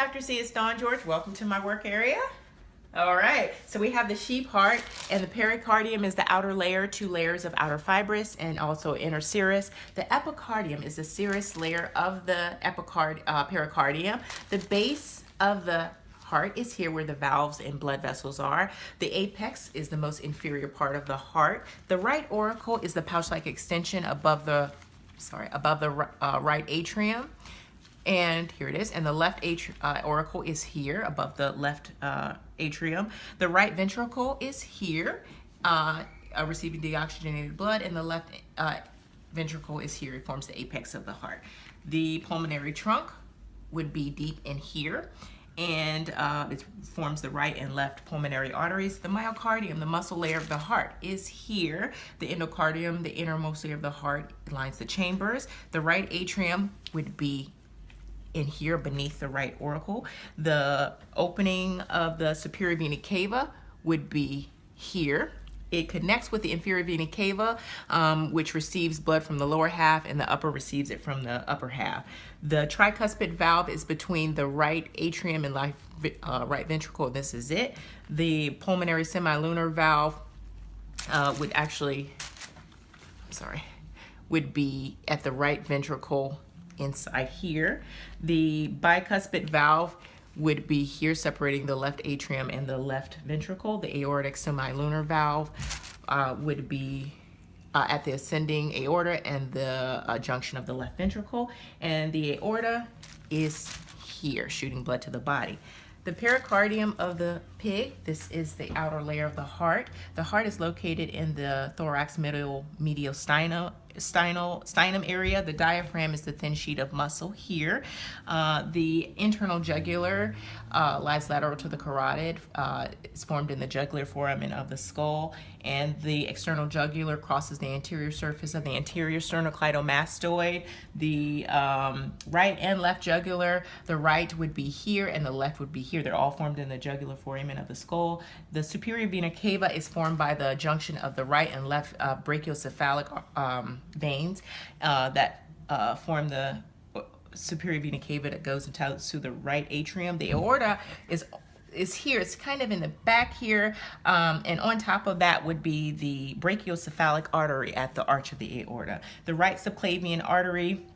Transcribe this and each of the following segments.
Dr. C, it's Dawn George. Welcome to my work area. All right, so we have the Sheepheart, and the pericardium is the outer layer, 2 layers of outer fibrous and also inner serous. The epicardium is the serous layer of the pericardium. The base of the heart is here where the valves and blood vessels are. The apex is the most inferior part of the heart. The right auricle is the pouch-like extension above the right atrium. And here it is, and the left auricle is here above the left atrium. The right ventricle is here, receiving deoxygenated blood, and the left ventricle is here. It forms the apex of the heart. The pulmonary trunk would be deep in here, and it forms the right and left pulmonary arteries. The myocardium, the muscle layer of the heart, is here. The endocardium, the innermost layer of the heart, lines the chambers. The right atrium would be in here beneath the right auricle. The opening of the superior vena cava would be here. It connects with the inferior vena cava, which receives blood from the lower half, and the upper receives it from the upper half. The tricuspid valve is between the right atrium and right ventricle. This is it. The pulmonary semilunar valve would be at the right ventricle inside here. The bicuspid valve would be here, separating the left atrium and the left ventricle. The aortic semilunar valve would be at the ascending aorta and the junction of the left ventricle. And the aorta is here, shooting blood to the body. The pericardium of the pig, this is the outer layer of the heart. The heart is located in the thorax mediastinum area. The diaphragm is the thin sheet of muscle here. The internal jugular lies lateral to the carotid. It's formed in the jugular foramen of the skull, and the external jugular crosses the anterior surface of the anterior sternocleidomastoid. The right and left jugular, the right would be here and the left would be here. They're all formed in the jugular foramen of the skull. The superior vena cava is formed by the junction of the right and left brachiocephalic veins that form the superior vena cava that goes into the right atrium. The aorta is here. It's kind of in the back here, and on top of that would be the brachiocephalic artery at the arch of the aorta. The right subclavian artery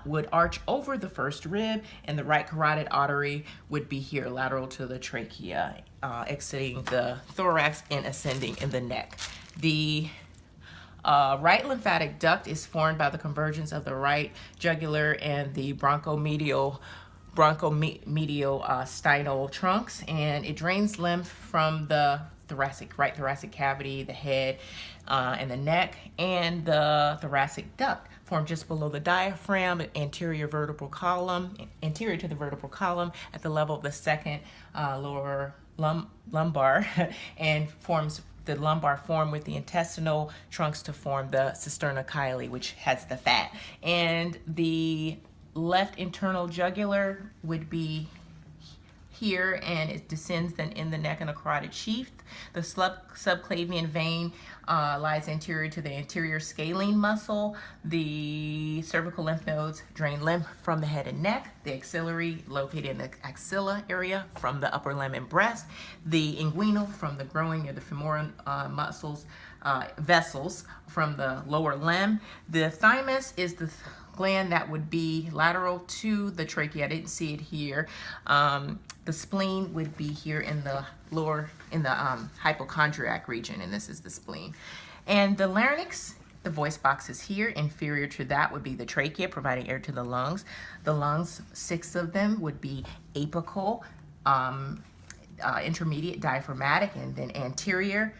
would arch over the first rib, and the right carotid artery would be here lateral to the trachea, exiting the thorax and ascending in the neck. The right lymphatic duct is formed by the convergence of the right jugular and the bronchomedial sternal trunks, and it drains lymph from the right thoracic cavity, the head, and the neck, and the thoracic duct formed just below the diaphragm, anterior to the vertebral column at the level of the second lower lumbar, and forms the lumbar form with the intestinal trunks to form the cisterna chyli, which has the fat. And the left internal jugular would be here, and it descends then in the neck and the carotid sheath. The subclavian vein lies anterior to the anterior scalene muscle. The cervical lymph nodes drain lymph from the head and neck. The axillary located in the axilla area from the upper limb and breast. The inguinal from the groin near the femoral vessels from the lower limb. The thymus is the gland that would be lateral to the trachea. I didn't see it here. The spleen would be here in the hypochondriac region, and this is the spleen. And the larynx, the voice box, is here. Inferior to that would be the trachea, providing air to the lungs. The lungs, 6 of them, would be apical, intermediate diaphragmatic, and then anterior,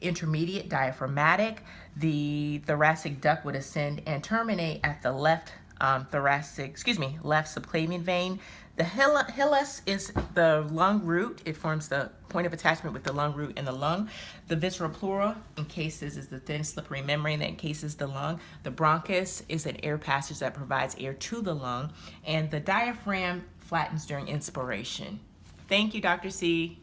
intermediate diaphragmatic. The thoracic duct would ascend and terminate at the left subclavian vein. The hilus is the lung root. It forms the point of attachment with the lung root and the lung. The visceral pleura encases is the thin slippery membrane that encases the lung. The bronchus is an air passage that provides air to the lung. And the diaphragm flattens during inspiration. Thank you, Dr. C.